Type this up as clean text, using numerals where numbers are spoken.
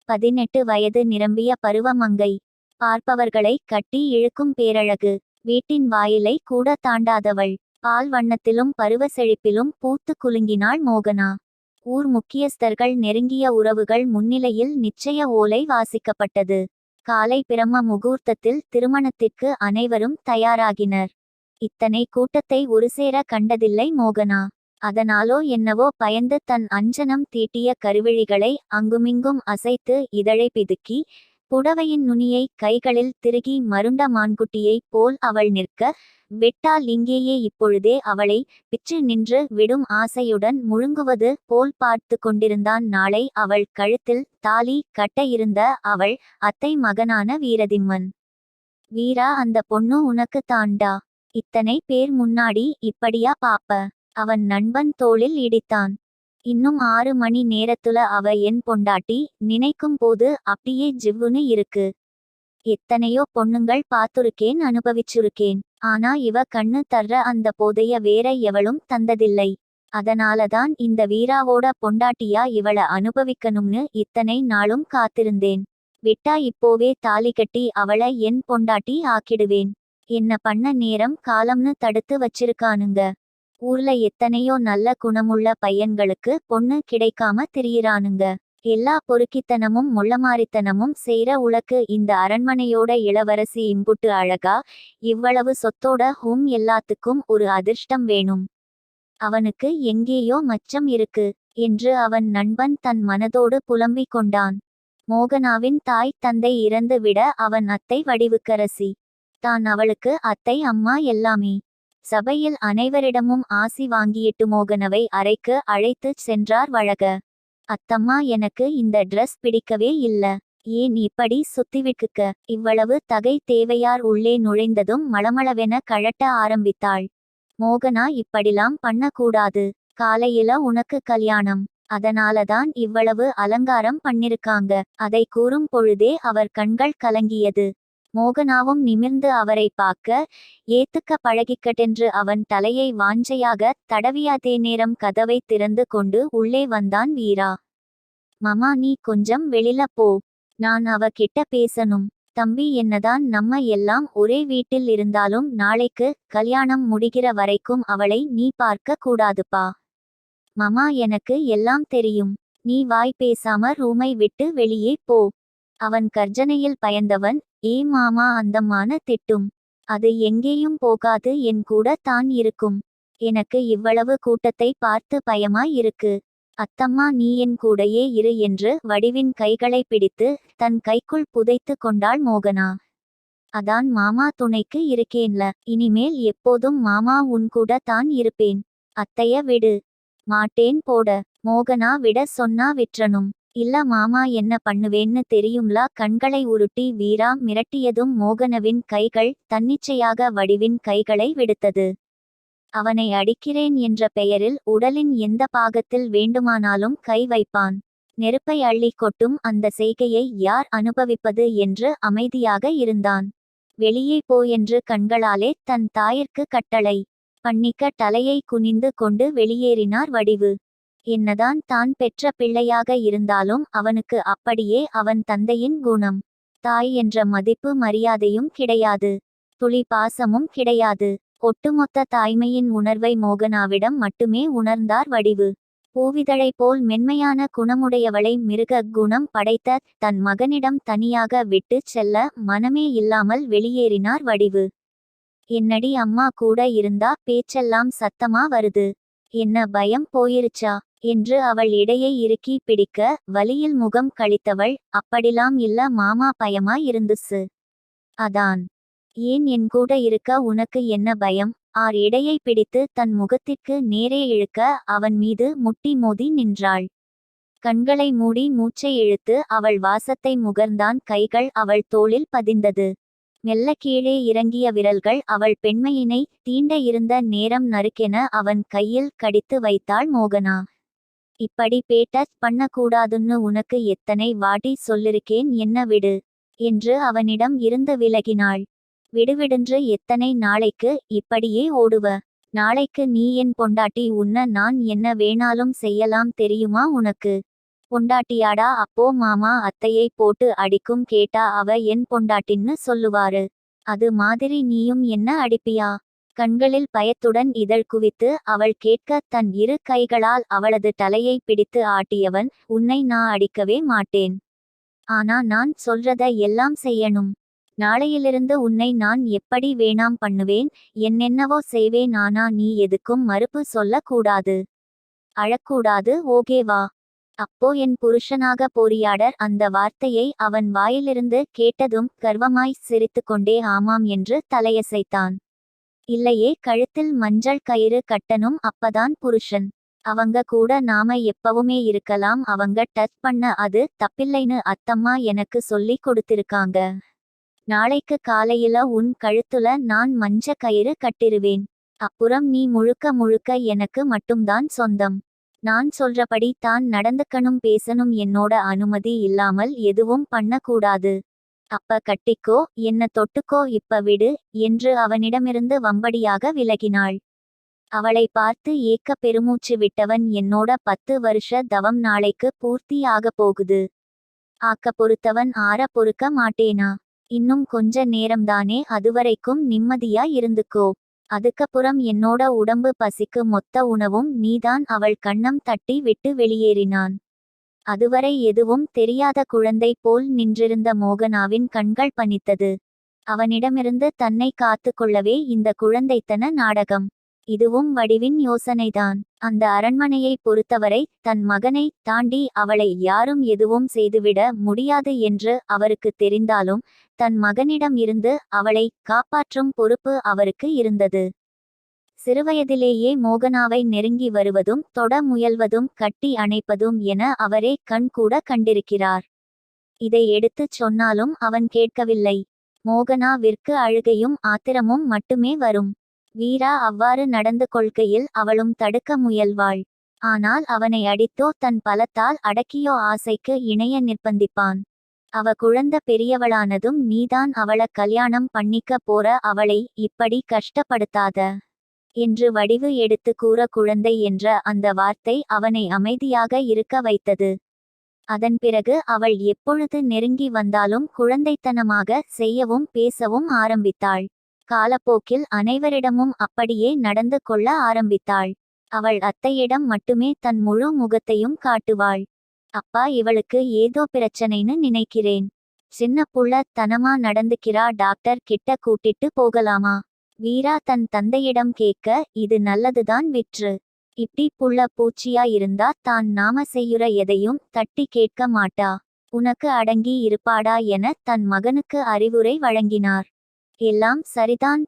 18 வயது நிரம்பிய பருவமங்கை. பார்ப்பவர்களை கட்டி இழுக்கும் பேரழகு. வீட்டின் வாயிலை கூட தாண்டாதவள். பால் வண்ணத்திலும் பருவ செழிப்பிலும் பூத்து குலுங்கினாள் மோகனா. ஊர் முக்கியஸ்தர்கள் நெருங்கிய உறவுகள் முன்னிலையில் நிச்சய ஓலை வாசிக்கப்பட்டது. காலை பிரம்ம முகூர்த்தத்தில் திருமணத்திற்கு அனைவரும் தயாராகினர். இத்தனை கூட்டத்தை ஒருசேர கண்டதில்லை மோகனா. அதனாலோ என்னவோ பயந்து தன் அஞ்சனம் தீட்டிய கருவிழிகளை அங்குமிங்கும் அசைத்து இதழை பிதுக்கி புடவையின் நுனியை கைகளில் திருகி மருண்ட மான்குட்டியைப் போல் அவள் நிற்க, விட்டால் இங்கேயே இப்பொழுதே அவளை பிச்சு நின்று விடும் ஆசையுடன் முழுங்குவது போல் பார்த்து கொண்டிருந்தான். நாளை அவள் கழுத்தில் தாலி கட்ட இருந்த அவள் அத்தை மகனான வீரதிம்மன். வீரா, அந்த பொண்ணு உனக்கு தாண்டா. இத்தனை பேர் முன்னாடி இப்படியா பாப்ப? அவன் நண்பன் தோளில் இடித்தான். இன்னும் 6 மணி நேரத்துல அவ என் பொண்டாட்டி. நினைக்கும் போது அப்படியே ஜிவ்வுன்னு இருக்கு. எத்தனையோ பொண்ணுங்கள் பாத்துருக்கேன், அனுபவிச்சுருக்கேன். ஆனா இவ கண்ணு தர்ற அந்த போதைய வேற எவளும் தந்ததில்லை. அதனாலதான் இந்த வீராவோட பொண்டாட்டியா இவள அனுபவிக்கணும்னு இத்தனை நாளும் காத்திருந்தேன். விட்டா இப்போவே தாலி கட்டி அவள என் பொண்டாட்டி ஆக்கிடுவேன். என்ன பண்ண நேரம் காலம்னு தடுத்து வச்சிருக்கானுங்க. ஊர்ல எத்தனையோ நல்ல குணமுள்ள பையன்களுக்கு பொண்ணு கிடைக்காம திரியிறானுங்க. எல்லா பொறுக்கித்தனமும் முள்ளமாரித்தனமும் செய்ற உனக்கு இந்த அரண்மனையோட இளவரசி இம்புட்டு அழகா, இவ்வளவு சொத்தோட எல்லாத்துக்கும் ஒரு அதிர்ஷ்டம் வேணும். அவனுக்கு எங்கேயோ மச்சம் இருக்கு என்று அவன் நண்பன் தன் மனதோடு புலம்பிக் கொண்டான். மோகனாவின் தாய் தந்தை இறந்து விட அவன் அத்தை வடிவுக்கரசி தான். அவளுக்கு அத்தை அம்மா எல்லாமே. சபையில் அனைவரிடமும் ஆசி வாங்கியிட்டு மோகனவை அறைக்கு அழைத்துச் சென்றார் வழக. அத்தம்மா, எனக்கு இந்த ட்ரெஸ் பிடிக்கவே இல்ல. ஏன் இப்படி சுத்திவிட்டுக்க? இவ்வளவு தகை தேவையார்? உள்ளே நுழைந்ததும் மளமளவென கழட்ட ஆரம்பித்தாள். மோகனா, இப்படிலாம் பண்ணக்கூடாது. காலையில உனக்கு கல்யாணம். அதனாலதான் இவ்வளவு அலங்காரம் பண்ணிருக்காங்க. அதை கூறும் பொழுதே அவர் கண்கள் கலங்கியது. மோகனாவும் நிமிர்ந்து அவரை பார்க்க, ஏத்துக்க பழகிக்கட்டென்று அவன் தலையை வாஞ்சையாக தடவியாதே நேரம் கதவை திறந்து கொண்டு உள்ளே வந்தான் வீரா. மாமா, நீ கொஞ்சம் வெளில போ. நான் அவ கிட்ட பேசணும். தம்பி, என்னதான் நம்ம எல்லாம் ஒரே வீட்டில் இருந்தாலும் நாளைக்கு கல்யாணம் முடிகிற வரைக்கும் அவளை நீ பார்க்க கூடாதுப்பா. மாமா, எனக்கு எல்லாம் தெரியும். நீ வாய் பேசாம ரூமை விட்டு வெளியே போ. அவன் கர்ஜனையில் பயந்தவன், ஏ மாமா, அந்தம்மான திட்டும். அது எங்கேயும் போகாது, என் கூட தான் இருக்கும். எனக்கு இவ்வளவு கூட்டத்தை பார்த்து பயமாய் இருக்கு. அத்தம்மா, நீ என் கூடையே இரு என்று வடிவின் கைகளை பிடித்து தன் கைக்குள் புதைத்து கொண்டாள் மோகனா. அதான் மாமா துணைக்கு இருக்கேன்ல. இனிமேல் எப்போதும் மாமா உன் கூட தான் இருப்பேன். அத்தைய விடு. மாட்டேன் போட. மோகனா விட சொன்னா விற்றணும். இல்ல மாமா, என்ன பண்ணுவேன்னு தெரியும்லா. கண்களை உருட்டி வீரா மிரட்டியதும் மோகனவின் கைகள் தன்னிச்சையாக வடிவின் கைகளை விடுத்தது. அவனை அடிக்கிறேன் என்ற பெயரில் உடலின் எந்த பாகத்தில் வேண்டுமானாலும் கை வைப்பான். நெருப்பை அள்ளி கொட்டும் அந்த செய்கையை யார் அனுபவிப்பது என்று அமைதியாக இருந்தான். வெளியே போ என்று கண்களாலே தன் தாயிற்கு கட்டளை பண்ணிக்க தலையை குனிந்து கொண்டு வெளியேறினார் வடிவு. என்னதான் தான் பெற்ற பிள்ளையாக இருந்தாலும் அவனுக்கு அப்படியே அவன் தந்தையின் குணம். தாய் என்ற மதிப்பு மரியாதையும் கிடையாது. துளி பாசமும் கிடையாது. ஒட்டுமொத்த தாய்மையின் உணர்வை மோகனாவிடம் மட்டுமே உணர்ந்தார் வடிவு. பூவிதழை போல் மென்மையான குணமுடையவளை மிருக குணம் படைத்த தன் மகனிடம் தனியாக விட்டு செல்ல மனமே இல்லாமல் வெளியேறினார் வடிவு. என்னடி அம்மா கூட இருந்தா பேச்செல்லாம் சத்தமா வருது. என்ன பயம் போயிருச்சா என்று அவள் இடையை இறுக்கி பிடிக்க வலியில் முகம் கழித்தவள், அப்படிலாம் இல்ல மாமா, பயமா இருந்துச்சு. அதான். ஏன் என் கூட இருக்க உனக்கு என்ன பயம்? ஆர் இடையை பிடித்து தன் முகத்திற்கு நேரே இழுக்க அவன் மீது முட்டி மோதி நின்றாள். கண்களை மூடி மூச்சை இழுத்து அவள் வாசத்தை முகர்ந்தான். கைகள் அவள் தோளில் பதிந்தது. மெல்ல கீழே இறங்கிய விரல்கள் அவள் பெண்மையினை தீண்ட இருந்த நேரம் நறுக்கென அவன் கையில் கடித்து வைத்தாள் மோகனா. இப்படி பேட்டச் பண்ணக்கூடாதுன்னு உனக்கு எத்தனை வாட்டி சொல்லிருக்கேன், என்ன விடு என்று அவனிடம் இருந்து விலகினாள். விடுவிடென்று எத்தனை நாளைக்கு இப்படியே ஓடுவ? நாளைக்கு நீ என் பொண்டாட்டி. உன்ன நான் என்ன வேணாலும் செய்யலாம் தெரியுமா உனக்கு? பொண்டாட்டியாடா அப்போ மாமா அத்தையை போட்டு அடிக்கும் கேட்டா அவ என் பொண்டாட்டின்னு சொல்லுவாரு. அது மாதிரி நீயும் என்ன அடிப்பியா? கண்களில் பயத்துடன் இதழ் குவித்து அவள் கேட்க தன் இரு கைகளால் அவளது தலையை பிடித்து ஆட்டியவன், உன்னை நான் அடிக்கவே மாட்டேன். ஆனா நான் சொல்றத எல்லாம் செய்யணும். நாளையிலிருந்து உன்னை நான் எப்படி வேணாம் பண்ணுவேன், என்னென்னவோ செய்வேன். ஆனா நீ எதுக்கும் மறுப்பு சொல்ல கூடாது, அழக்கூடாது, ஓகேவா? அப்போ என் புருஷனாக போரியாடர். அந்த வார்த்தையை அவன் வாயிலிருந்து கேட்டதும் கர்வமாய் சிரித்துக்கொண்டே ஆமாம் என்று தலையசைத்தான். இல்லையே, கழுத்தில் மஞ்சள் கயிறு கட்டணும், அப்பதான் புருஷன். அவங்க கூட நாம எப்பவுமே இருக்கலாம், அவங்க டச் பண்ண அது தப்பில்லைன்னு அத்தம்மா எனக்கு சொல்லி கொடுத்திருக்காங்க. நாளைக்கு காலையில உன் கழுத்துல நான் மஞ்ச கயிறு கட்டிருவேன். அப்புறம் நீ முழுக்க முழுக்க எனக்கு மட்டும்தான் சொந்தம். நான் சொல்றபடி தான் நடந்துக்கணும், பேசணும், என்னோட அனுமதி இல்லாமல் எதுவும் பண்ண கூடாது. அப்ப கட்டிக்கோ, என்ன தொட்டுக்கோ, இப்ப விடு என்று அவனிடமிருந்து வம்படியாக விலகினாள். அவளை பார்த்து ஏக்க பெருமூச்சு விட்டவன், என்னோட 10 வருஷ தவம் நாளைக்கு பூர்த்தி ஆக போகுது. ஆக்க பொறுத்தவன் ஆற பொறுக்க மாட்டேனா? இன்னும் கொஞ்ச நேரம்தானே, அதுவரைக்கும் நிம்மதியா இருந்துக்கோ. அதுக்கப்புறம் என்னோட உடம்பு பசிக்கு மொத்த உணவும் நீதான். அவள் கன்னம் தட்டி விட்டு வெளியேறினான். அதுவரை எதுவும் தெரியாத குழந்தை போல் நின்றிருந்த மோகனாவின் கண்கள் பனித்தது. அவனிடமிருந்து தன்னை காத்து கொள்ளவே இந்த குழந்தைத்தன நாடகம். இதுவும் வடிவின் யோசனைதான். அந்த அரண்மனையை பொறுத்தவரை தன் மகனை தாண்டி அவளை யாரும் எதுவும் செய்துவிட முடியாது என்று அவருக்கு தெரிந்தாலும் தன் மகனிடம் இருந்து அவளை காப்பாற்றும் பொறுப்பு அவருக்கு இருந்தது. சிறுவயதிலேயே மோகனாவை நெருங்கி வருவதும் தொட முயல்வதும் கட்டி அணைப்பதும் என அவரே கண் கூட கண்டிருக்கிறார். இதை எடுத்துச் சொன்னாலும் அவன் கேட்கவில்லை. மோகனாவிற்கு அழுகையும் ஆத்திரமும் மட்டுமே வரும். வீரா அவ்வாறு நடந்து கொள்கையில் அவளும் தடுக்க முயல்வாள். ஆனால் அவனை அடித்தோ தன் பலத்தால் அடக்கியோ ஆசைக்கு இணைய நிர்பந்திப்பான். அவ குழந்த பெரியவளானதும் நீதான் அவள கல்யாணம் பண்ணிக்க போற, அவளை இப்படி கஷ்டப்படுத்தாத என்று வடிவு எடுத்து கூற குழந்தை என்ற அந்த வார்த்தை அவனை அமைதியாக இருக்க வைத்தது. அதன் பிறகு அவள் எப்பொழுது நெருங்கி வந்தாலும் குழந்தைத்தனமாக செய்யவும் பேசவும் ஆரம்பித்தாள். காலப்போக்கில் அனைவரிடமும் அப்படியே நடந்து கொள்ள ஆரம்பித்தாள். அவள் அத்தையிடம் மட்டுமே தன் முழு முகத்தையும் காட்டுவாள். அப்பா, இவளுக்கு ஏதோ பிரச்சனைன்னு நினைக்கிறேன். சின்ன புள்ள தனமா நடந்துக்கிறா, டாக்டர் கிட்ட கூட்டிட்டு போகலாமா? வீரா தன் தந்தையிடம் கேட்க, இது நல்லதுதான் விற்று. இப்படி புள்ள பூச்சியா இருந்தா தான் நாம செய்யுற எதையும் தட்டி கேட்க மாட்டா. உனக்கு அடங்கி இருப்பாடா என தன் மகனுக்கு அறிவுரை வழங்கினார். எல்லாம் சரிதான்,